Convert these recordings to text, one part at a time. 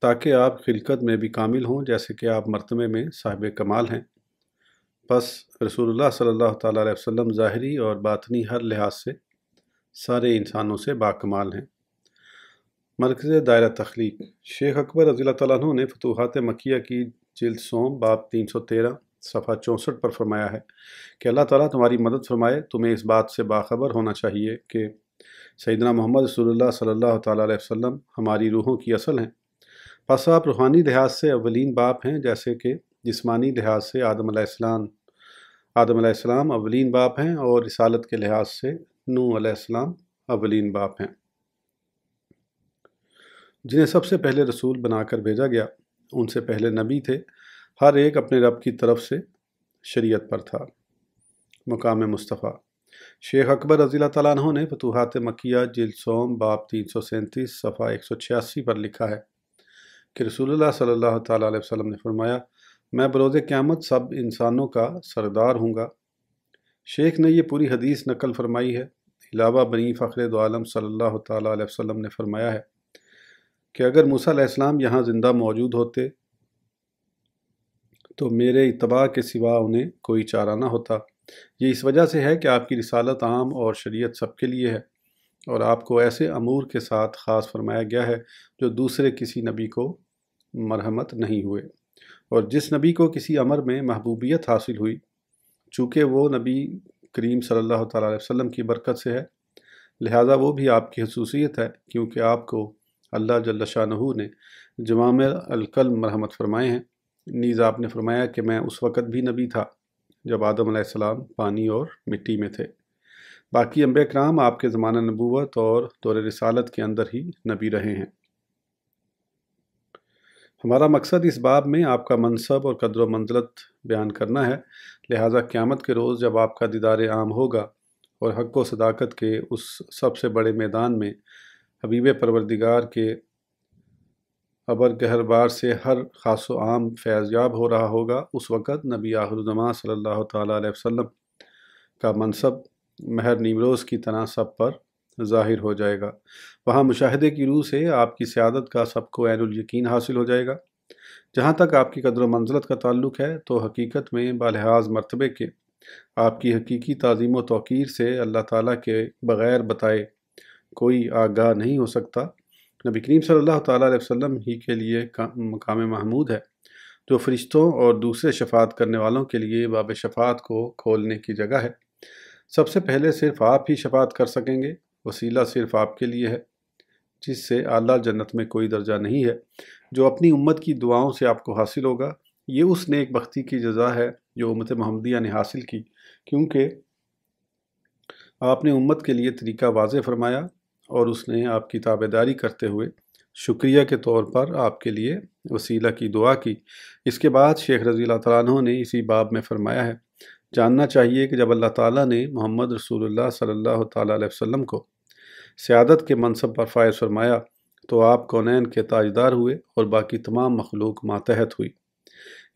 تاکہ آپ خلقت میں بھی کامل ہوں جیسے کہ آپ مرتبے میں صاحب کمال ہیں۔ پس رسول اللہ صلی اللہ تعالیٰ علیہ وسلم ظاہری اور باطنی ہر لحاظ سے سارے انسانوں سے باکمال ہیں۔ مرکز دائرہ تخلیق شیخ اکبر رضی اللہ تعالیٰ عنہ نے فتوحات مکیہ کی جلد سوم باب 313 صفحہ 64 پر فرمایا ہے کہ اللہ تعالیٰ تمہاری مدد فرمائے، تمہیں اس بات سے باخبر ہونا چاہیے کہ سیدنا محمد رسول اللہ صلی اللہ تعالیٰ علیہ وسلم ہماری روحوں کی اصل ہیں۔ پس آپ روحانی لحاظ سے اولین باپ ہیں، جیسے کہ جسمانی لحاظ سے آدم علیہ السلام اولین باپ ہیں، اور رسالت کے لحاظ سے نوح علیہ السلام اولین باپ ہیں، جنہیں سب سے پہلے رسول بنا کر بھیجا گیا۔ ان سے پہلے نبی تھے، ہر ایک اپنے رب کی طرف سے شریعت پر تھا۔ مقام مصطفیٰ شیخ اکبر رضی اللہ تعالیٰ عنہ نے فتوحات مکیہ جلد سوم باب 337 صفحہ 186 پر لکھا ہے کہ رسول اللہ صلی اللہ تعالیٰ علیہ وسلم نے فرمایا، میں بروز قیامت سب انسانوں کا سردار ہوں گا۔ شیخ نے یہ پوری حدیث نقل فرمائی ہے۔ علاوہ بنی فخر دو عالم صلی اللہ تعالیٰ علیہ وسلم نے فرمایا ہے کہ اگر موسیٰ علیہ السلام یہاں زندہ موجود ہوتے تو میرے اتباع کے سوا انہیں کوئی چارہ نہ ہوتا۔ یہ اس وجہ سے ہے کہ آپ کی رسالت عام اور شریعت سب کے لیے ہے، اور آپ کو ایسے امور کے ساتھ خاص فرمایا گیا ہے جو دوسرے کسی نبی کو مرحمت نہیں ہوئے، اور جس نبی کو کسی امر میں محبوبیت حاصل ہوئی، چونکہ وہ نبی کریم صلی اللہ تعالیٰ علیہ وسلم کی برکت سے ہے، لہٰذا وہ بھی آپ کی خصوصیت ہے، کیونکہ آپ کو اللہ جل شانہ نے جوامع الکلم مرحمت فرمائے ہیں۔ نیز آپ نے فرمایا کہ میں اس وقت بھی نبی تھا جب آدم علیہ السلام پانی اور مٹی میں تھے۔ باقی انبیاء کرام آپ کے زمانہ نبوت اور دور رسالت کے اندر ہی نبی رہے ہیں۔ ہمارا مقصد اس باب میں آپ کا منصب اور قدر و منزلت بیان کرنا ہے، لہٰذا قیامت کے روز جب آپ کا دیدار عام ہوگا اور حق و صداقت کے اس سب سے بڑے میدان میں حبیب پروردگار کے ابر گہربار سے ہر خاص و عام فیض یاب ہو رہا ہوگا، اس وقت نبی آخر الزماں صلی اللہ تعالیٰ علیہ وسلم کا منصب مہر نیمروز کی طرح سب پر ظاہر ہو جائے گا۔ وہاں مشاہدے کی روح سے آپ کی سیادت کا سب کو عین الیقین حاصل ہو جائے گا۔ جہاں تک آپ کی قدر و منزلت کا تعلق ہے تو حقیقت میں بالحاظ مرتبے کے آپ کی حقیقی تعظیم و توقیر سے اللہ تعالیٰ کے بغیر بتائے کوئی آگاہ نہیں ہو سکتا۔ نبی کریم صلی اللہ تعالیٰ علیہ وسلم ہی کے لیے مقام محمود ہے، جو فرشتوں اور دوسرے شفاعت کرنے والوں کے لیے باب شفاعت کو کھولنے کی جگہ ہے۔ سب سے پہلے صرف آپ ہی شفاعت کر سکیں گے، وسیلہ صرف آپ کے لیے ہے، جس سے اعلیٰ جنت میں کوئی درجہ نہیں ہے، جو اپنی امت کی دعاؤں سے آپ کو حاصل ہوگا۔ یہ اس نیک بختی کی جزا ہے جو امت محمدیہ نے حاصل کی، کیونکہ آپ نے امت کے لیے طریقہ واضح فرمایا اور اس نے آپ کی تابعداری کرتے ہوئے شکریہ کے طور پر آپ کے لیے وسیلہ کی دعا کی۔ اس کے بعد شیخ رضی اللہ تعالیٰ عنہ نے اسی باب میں فرمایا ہے، جاننا چاہیے کہ جب اللہ تعالیٰ نے محمد رسول اللہ صلی اللہ تعالیٰ علیہ وسلم کو سیادت کے منصب پر فائز فرمایا تو آپ کونین کے تاجدار ہوئے اور باقی تمام مخلوق ماتحت ہوئی۔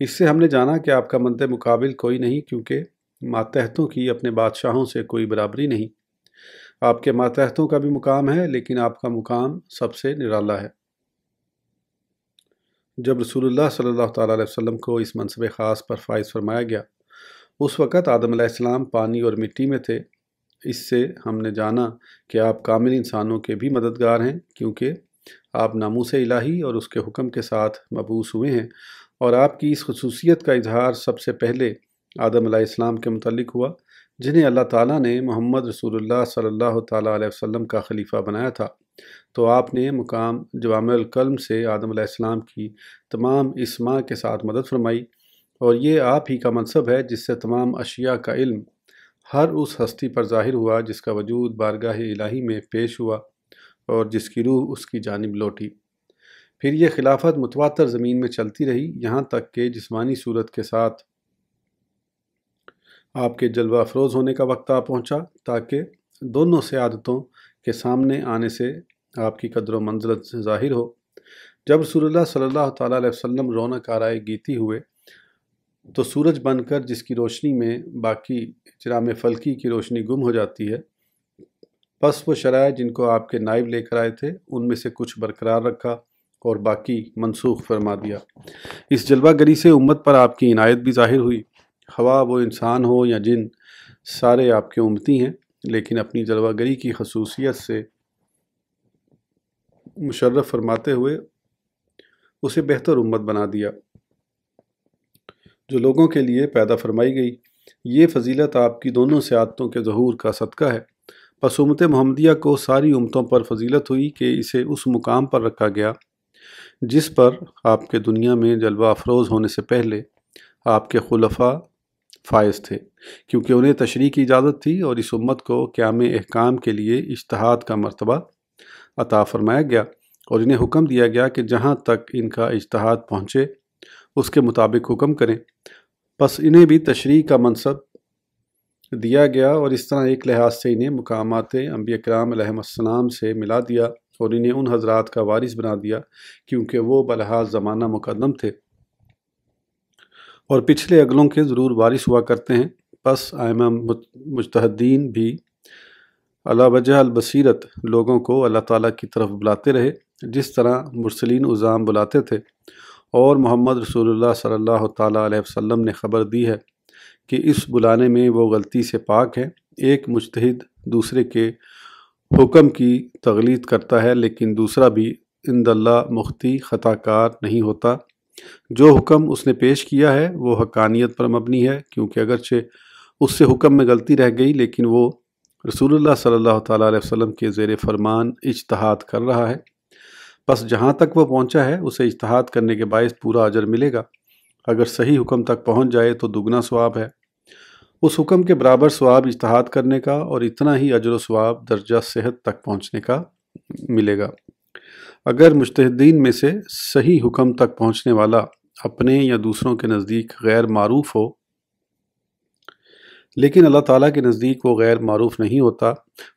اس سے ہم نے جانا کہ آپ کا مد مقابل کوئی نہیں، کیونکہ ماتحتوں کی اپنے بادشاہوں سے کوئی برابری نہیں۔ آپ کے ماتحتوں کا بھی مقام ہے، لیکن آپ کا مقام سب سے نرالا ہے۔ جب رسول اللہ صلی اللہ تعالیٰ علیہ وسلم کو اس منصب خاص پر فائز فرمایا گیا، اس وقت آدم علیہ السلام پانی اور مٹی میں تھے۔ اس سے ہم نے جانا کہ آپ کامل انسانوں کے بھی مددگار ہیں، کیونکہ آپ ناموس الہی اور اس کے حکم کے ساتھ مبعوث ہوئے ہیں، اور آپ کی اس خصوصیت کا اظہار سب سے پہلے آدم علیہ السلام کے متعلق ہوا، جنہیں اللہ تعالیٰ نے محمد رسول اللہ صلی اللہ تعالیٰ علیہ وسلم کا خلیفہ بنایا تھا۔ تو آپ نے مقام جوامع الکلم سے آدم علیہ السلام کی تمام اسماء کے ساتھ مدد فرمائی، اور یہ آپ ہی کا منصب ہے جس سے تمام اشیاء کا علم ہر اس ہستی پر ظاہر ہوا جس کا وجود بارگاہ الہی میں پیش ہوا اور جس کی روح اس کی جانب لوٹی۔ پھر یہ خلافت متواتر زمین میں چلتی رہی، یہاں تک کہ جسمانی صورت کے ساتھ آپ کے جلوہ افروز ہونے کا وقت آ پہنچا، تاکہ دونوں سیادتوں کے سامنے آنے سے آپ کی قدر و منزلت ظاہر ہو۔ جب رسول اللہ صلی اللہ تعالیٰ علیہ وسلم رونق آرائے گیتی ہوئے تو سورج بن کر جس کی روشنی میں باقی اجرام فلکی کی روشنی گم ہو جاتی ہے، پس وہ شرائع جن کو آپ کے نائب لے کر آئے تھے ان میں سے کچھ برقرار رکھا، اور باقی منسوخ فرما دیا۔ اس جلوہ گری سے امت پر آپ کی عنایت بھی ظاہر ہوئی۔ خواہ وہ انسان ہو یا جن، سارے آپ کے امتی ہیں، لیکن اپنی جلوہ گری کی خصوصیت سے مشرف فرماتے ہوئے اسے بہتر امت بنا دیا جو لوگوں کے لیے پیدا فرمائی گئی۔ یہ فضیلت آپ کی دونوں سعادتوں کے ظہور کا صدقہ ہے۔ پس امت محمدیہ کو ساری امتوں پر فضیلت ہوئی کہ اسے اس مقام پر رکھا گیا جس پر آپ کے دنیا میں جلوہ افروز ہونے سے پہلے آپ کے خلفاء فائز تھے، کیونکہ انہیں تشریح کی اجازت تھی، اور اس امت کو قیام احکام کے لیے اجتہاد کا مرتبہ عطا فرمایا گیا، اور انہیں حکم دیا گیا کہ جہاں تک ان کا اجتہاد پہنچے اس کے مطابق حکم کریں۔ پس انہیں بھی تشریح کا منصب دیا گیا، اور اس طرح ایک لحاظ سے انہیں مقامات انبیاء کرام علیہم السلام سے ملا دیا، اور انہیں ان حضرات کا وارث بنا دیا کیونکہ وہ بلحاظ زمانہ مقدم تھے اور پچھلے اگلوں کے ضرور وارث ہوا کرتے ہیں۔ پس ائمہ مجتہدین بھی علی وجہ البصیرت لوگوں کو اللہ تعالیٰ کی طرف بلاتے رہے، جس طرح مرسلین عظام بلاتے تھے، اور محمد رسول اللہ صلی اللہ تعالیٰ علیہ وسلم نے خبر دی ہے کہ اس بلانے میں وہ غلطی سے پاک ہے۔ ایک مجتہد دوسرے کے حکم کی تغلیط کرتا ہے، لیکن دوسرا بھی عند اللہ مخطی خطا کار نہیں ہوتا۔ جو حکم اس نے پیش کیا ہے وہ حقانیت پر مبنی ہے، کیونکہ اگرچہ اس سے حکم میں غلطی رہ گئی لیکن وہ رسول اللہ صلی اللہ تعالیٰ علیہ وسلم کے زیر فرمان اجتہاد کر رہا ہے۔ پس جہاں تک وہ پہنچا ہے اسے اجتہاد کرنے کے باعث پورا اجر ملے گا۔ اگر صحیح حکم تک پہنچ جائے تو دگنا ثواب ہے۔ اس حکم کے برابر ثواب اجتہاد کرنے کا، اور اتنا ہی اجر و ثواب درجہ صحت تک پہنچنے کا ملے گا۔ اگر مجتہدین میں سے صحیح حکم تک پہنچنے والا اپنے یا دوسروں کے نزدیک غیر معروف ہو، لیکن اللہ تعالیٰ کے نزدیک وہ غیر معروف نہیں ہوتا،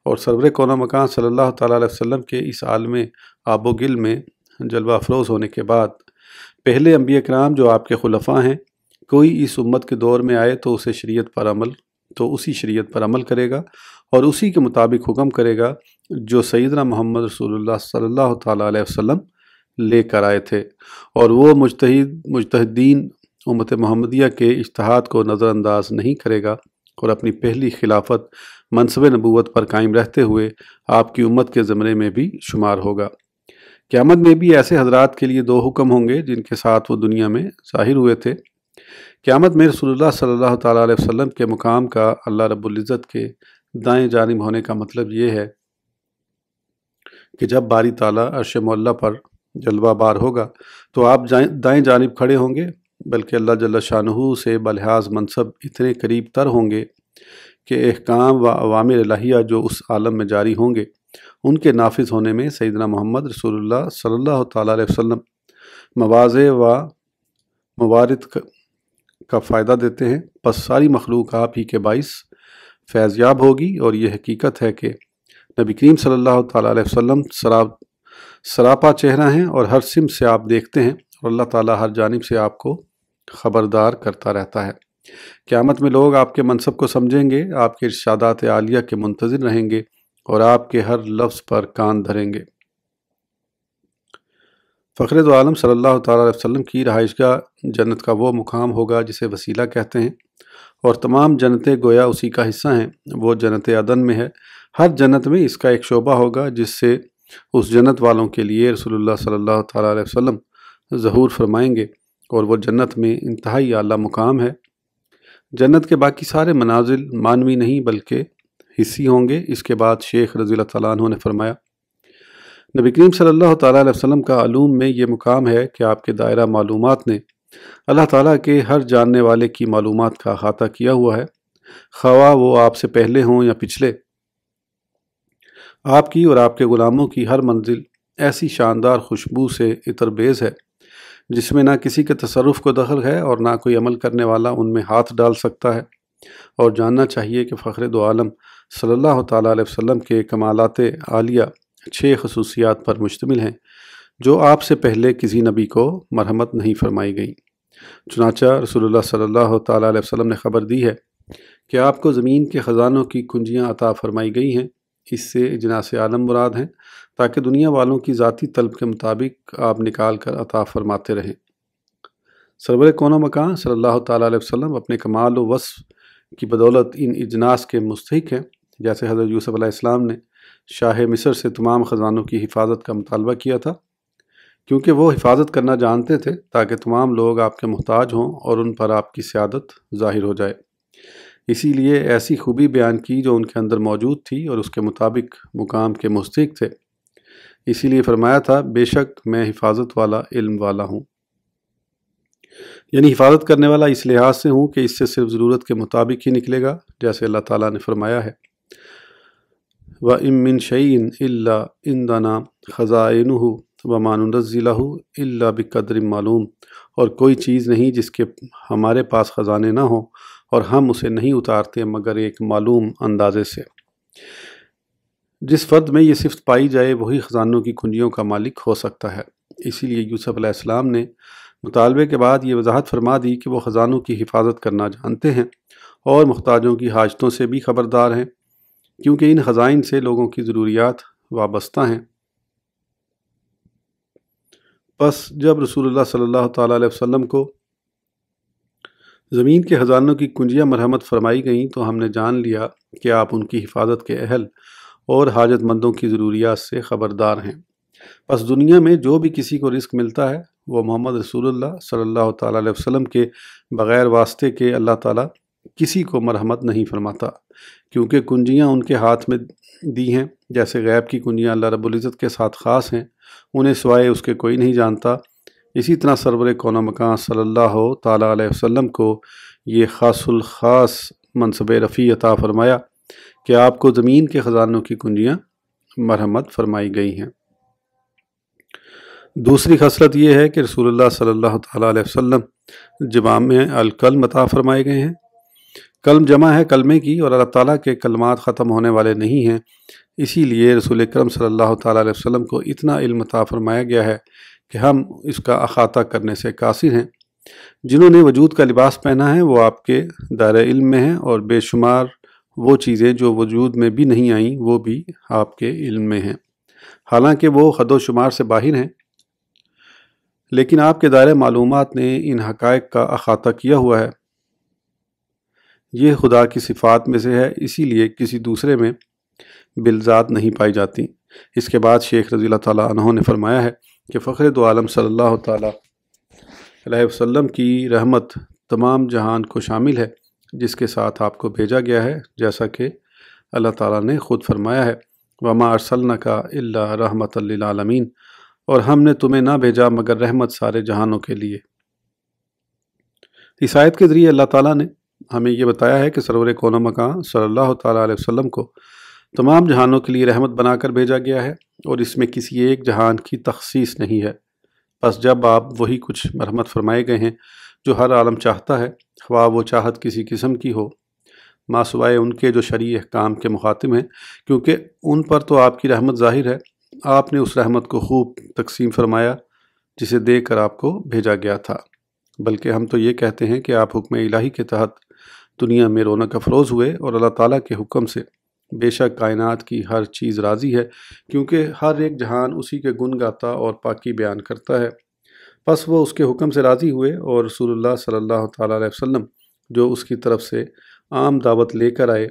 اور سرور کون و مکان صلی اللہ تعالیٰ علیہ وسلم کے اس عالم آب و گل میں جلوہ افروز ہونے کے بعد پہلے انبیاء کرام جو آپ کے خلفاء ہیں، کوئی اس امت کے دور میں آئے تو اسی شریعت پر عمل کرے گا اور اسی کے مطابق حکم کرے گا جو سیدنا محمد رسول اللہ صلی اللہ تعالیٰ علیہ وسلم لے کر آئے تھے، اور وہ مجتہدین امت محمدیہ کے اجتہاد کو نظر انداز نہیں کرے گا، اور اپنی پہلی خلافت منصب نبوت پر قائم رہتے ہوئے آپ کی امت کے زمرے میں بھی شمار ہوگا۔ قیامت میں بھی ایسے حضرات کے لیے دو حکم ہوں گے جن کے ساتھ وہ دنیا میں ظاہر ہوئے تھے۔ قیامت میں رسول اللہ صلی اللہ تعالیٰ علیہ وسلم کے مقام کا اللہ رب العزت کے دائیں جانب ہونے کا مطلب یہ ہے کہ جب باری تعالیٰ عرش معلیٰ پر جلوہ بار ہوگا تو آپ دائیں جانب کھڑے ہوں گے، بلکہ اللہ جل شانہ سے بلحاظ منصب اتنے قریب تر ہوں گے کہ احکام و اوامر الہیہ جو اس عالم میں جاری ہوں گے ان کے نافذ ہونے میں سیدنا محمد رسول اللہ صلی اللہ تعالیٰ علیہ وسلم مواضع و موارد کا فائدہ دیتے ہیں۔ پس ساری مخلوق آپ ہی کے باعث فیض یاب ہوگی، اور یہ حقیقت ہے کہ نبی کریم صلی اللہ تعالیٰ علیہ وسلم سراپا چہرہ ہیں اور ہر سمت سے آپ دیکھتے ہیں، اور اللہ تعالیٰ ہر جانب سے آپ کو خبردار کرتا رہتا ہے۔ قیامت میں لوگ آپ کے منصب کو سمجھیں گے، آپ کے ارشادات عالیہ کے منتظر رہیں گے اور آپ کے ہر لفظ پر کان دھریں گے۔ فخر دو عالم صلی اللہ تعالیٰ علیہ وسلم کی رہائش گاہ جنت کا وہ مقام ہوگا جسے وسیلہ کہتے ہیں، اور تمام جنتیں گویا اسی کا حصہ ہیں۔ وہ جنت عدن میں ہے۔ ہر جنت میں اس کا ایک شعبہ ہوگا جس سے اس جنت والوں کے لیے رسول اللہ صلی اللہ تعالیٰ علیہ وسلم ظہور فرمائیں گے، اور وہ جنت میں انتہائی اعلیٰ مقام ہے۔ جنت کے باقی سارے منازل مانوی نہیں بلکہ حصی ہوں گے۔ اس کے بعد شیخ رضی اللہ تعالیٰ عنہ نے فرمایا، نبی کریم صلی اللہ تعالیٰ علیہ وسلم کا علوم میں یہ مقام ہے کہ آپ کے دائرہ معلومات نے اللہ تعالیٰ کے ہر جاننے والے کی معلومات کا احاطہ کیا ہوا ہے، خواہ وہ آپ سے پہلے ہوں یا پچھلے۔ آپ کی اور آپ کے غلاموں کی ہر منزل ایسی شاندار خوشبو سے عطر بیز ہے جس میں نہ کسی کے تصرف کو دخل ہے اور نہ کوئی عمل کرنے والا ان میں ہاتھ ڈال سکتا ہے۔ اور جاننا چاہیے کہ فخر دو عالم صلی اللہ تعالیٰ علیہ وسلم کے کمالات عالیہ 6 خصوصیات پر مشتمل ہیں جو آپ سے پہلے کسی نبی کو مرحمت نہیں فرمائی گئی۔ چنانچہ رسول اللہ صلی اللہ تعالیٰ علیہ وسلم نے خبر دی ہے کہ آپ کو زمین کے خزانوں کی کنجیاں عطا فرمائی گئی ہیں۔ اس سے اجناس عالم مراد ہیں۔ تاکہ دنیا والوں کی ذاتی طلب کے مطابق آپ نکال کر عطا فرماتے رہیں۔ سرور کون و مکان صلی اللہ تعالیٰ علیہ وسلم اپنے کمال و وصف کی بدولت ان اجناس کے مستحق ہیں، جیسے حضرت یوسف علیہ السلام نے شاہ مصر سے تمام خزانوں کی حفاظت کا مطالبہ کیا تھا، کیونکہ وہ حفاظت کرنا جانتے تھے تاکہ تمام لوگ آپ کے محتاج ہوں اور ان پر آپ کی سیادت ظاہر ہو جائے۔ اسی لیے ایسی خوبی بیان کی جو ان کے اندر موجود تھی اور اس کے مطابق مقام کے مستحق تھے۔ اسی لیے فرمایا تھا بے شک میں حفاظت والا علم والا ہوں، یعنی حفاظت کرنے والا اس لحاظ سے ہوں کہ اس سے صرف ضرورت کے مطابق ہی نکلے گا، جیسے اللہ تعالیٰ نے فرمایا ہے وَإِن مِّن شَيْءٍ إِلَّا عِندَنَا خَزَائِنُهُ وَمَا نُنَزِّلُهُ إِلَّا بِقَدْرٍ معلوم، اور کوئی چیز نہیں جس کے ہمارے پاس خزانے نہ ہوں اور ہم اسے نہیں اتارتے مگر ایک معلوم اندازے سے۔ جس فرد میں یہ صفت پائی جائے وہی خزانوں کی کنجیوں کا مالک ہو سکتا ہے۔ اسی لیے یوسف علیہ السلام نے مطالبے کے بعد یہ وضاحت فرما دی کہ وہ خزانوں کی حفاظت کرنا جانتے ہیں اور محتاجوں کی حاجتوں سے بھی خبردار ہیں، کیونکہ ان خزائن سے لوگوں کی ضروریات وابستہ ہیں۔ پس جب رسول اللہ صلی اللہ تعالیٰ علیہ وسلم کو زمین کے خزانوں کی کنجیاں مرحمت فرمائی گئیں تو ہم نے جان لیا کہ آپ ان کی حفاظت کے اہل اور حاجت مندوں کی ضروریات سے خبردار ہیں۔ پس دنیا میں جو بھی کسی کو رزق ملتا ہے وہ محمد رسول اللہ صلی اللہ تعالیٰ علیہ وسلم کے بغیر واسطے کے اللہ تعالیٰ کسی کو مرحمت نہیں فرماتا، کیونکہ کنجیاں ان کے ہاتھ میں دی ہیں، جیسے غیب کی کنجیاں اللہ رب العزت کے ساتھ خاص ہیں، انہیں سوائے اس کے کوئی نہیں جانتا۔ اسی طرح سرور کون و مکان صلی اللہ تعالیٰ علیہ وسلم کو یہ خاص الخاص منصب رفیع عطا فرمایا کہ آپ کو زمین کے خزانوں کی کنجیاں مرحمت فرمائی گئی ہیں۔ دوسری خصلت یہ ہے کہ رسول اللہ صلی اللہ تعالیٰ علیہ وسلم جوامع الکلم عطا فرمائے گئے ہیں۔ کلم جمع ہے کلمے کی، اور اللہ تعالیٰ کے کلمات ختم ہونے والے نہیں ہیں، اسی لیے رسول اکرم صلی اللہ تعالیٰ علیہ وسلم کو اتنا علم عطا فرمایا گیا ہے کہ ہم اس کا احاطہ کرنے سے قاصر ہیں۔ جنہوں نے وجود کا لباس پہنا ہے وہ آپ کے دائرہ علم میں ہیں، اور بے شمار وہ چیزیں جو وجود میں بھی نہیں آئیں وہ بھی آپ کے علم میں ہیں، حالانکہ وہ حد و شمار سے باہر ہیں، لیکن آپ کے دائرہ معلومات نے ان حقائق کا احاطہ کیا ہوا ہے۔ یہ خدا کی صفات میں سے ہے، اسی لیے کسی دوسرے میں بالذات نہیں پائی جاتی۔ اس کے بعد شیخ رضی اللہ تعالیٰ عنہ نے فرمایا ہے کہ فخر دو عالم صلی اللہ تعالیٰ علیہ وسلم کی رحمت تمام جہان کو شامل ہے، جس کے ساتھ آپ کو بھیجا گیا ہے، جیسا کہ اللہ تعالیٰ نے خود فرمایا ہے وَمَا أَرْسَلْنَكَ إِلَّا رَحْمَةً لِّلْعَالَمِينَ، اور ہم نے تمہیں نہ بھیجا مگر رحمت سارے جہانوں کے لیے۔ اس آیت کے ذریعے اللہ تعالیٰ نے ہمیں یہ بتایا ہے کہ سرور کون و مکان صلی اللہ تعالیٰ علیہ وسلم کو تمام جہانوں کے لیے رحمت بنا کر بھیجا گیا ہے، اور اس میں کسی ایک جہان کی تخصیص نہیں ہے۔ پس جب آپ وہی کچھ مرحمت فرمائے گئے ہیں جو ہر عالم چاہتا ہے، خواہ وہ چاہت کسی قسم کی ہو، ما سوائے ان کے جو شرعی احکام کے مخاطب ہیں، کیونکہ ان پر تو آپ کی رحمت ظاہر ہے۔ آپ نے اس رحمت کو خوب تقسیم فرمایا جسے دے کر آپ کو بھیجا گیا تھا، بلکہ ہم تو یہ کہتے ہیں کہ آپ حکم الہی کے تحت دنیا میں رونق افروز ہوئے، اور اللہ تعالیٰ کے حکم سے بے شک کائنات کی ہر چیز راضی ہے، کیونکہ ہر ایک جہان اسی کے گن گاتا اور پاکی بیان کرتا ہے۔ پس وہ اس کے حکم سے راضی ہوئے، اور رسول اللہ صلی اللہ تعالیٰ علیہ وسلم جو اس کی طرف سے عام دعوت لے کر آئے،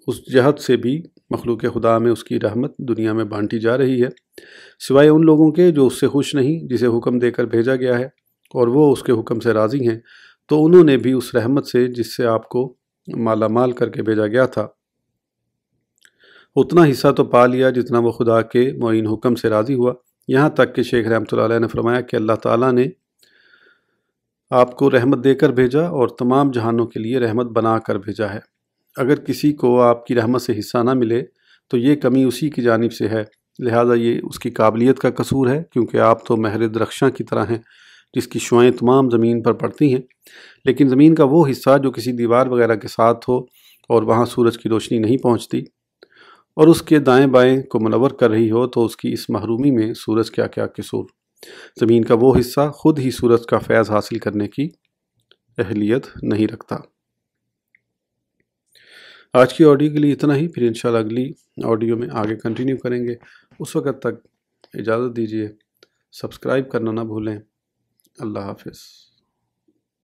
اس جہت سے بھی مخلوق خدا میں اس کی رحمت دنیا میں بانٹی جا رہی ہے، سوائے ان لوگوں کے جو اس سے خوش نہیں جسے حکم دے کر بھیجا گیا ہے، اور وہ اس کے حکم سے راضی ہیں، تو انہوں نے بھی اس رحمت سے جس سے آپ کو مالا مال کر کے بھیجا گیا تھا اتنا حصہ تو پا لیا جتنا وہ خدا کے معین حکم سے راضی ہوا۔ یہاں تک کہ شیخ رحمۃ اللہ علیہ نے فرمایا کہ اللہ تعالیٰ نے آپ کو رحمت دے کر بھیجا اور تمام جہانوں کے لیے رحمت بنا کر بھیجا ہے۔ اگر کسی کو آپ کی رحمت سے حصہ نہ ملے تو یہ کمی اسی کی جانب سے ہے، لہٰذا یہ اس کی قابلیت کا قصور ہے، کیونکہ آپ تو مہر درخشاں کی طرح ہیں جس کی شعائیں تمام زمین پر پڑتی ہیں، لیکن زمین کا وہ حصہ جو کسی دیوار وغیرہ کے ساتھ ہو اور وہاں سورج کی روشنی نہیں پہنچتی اور اس کے دائیں بائیں کو منور کر رہی ہو، تو اس کی اس محرومی میں سورج کیا کیا قصور۔ زمین کا وہ حصہ خود ہی سورج کا فیض حاصل کرنے کی اہلیت نہیں رکھتا۔ آج کی آڈیو کے لیے اتنا ہی، پھر انشاءاللہ اگلی آڈیو میں آگے کنٹینیو کریں گے۔ اس وقت تک اجازت دیجیے، سبسکرائب کرنا نہ بھولیں۔ اللہ حافظ۔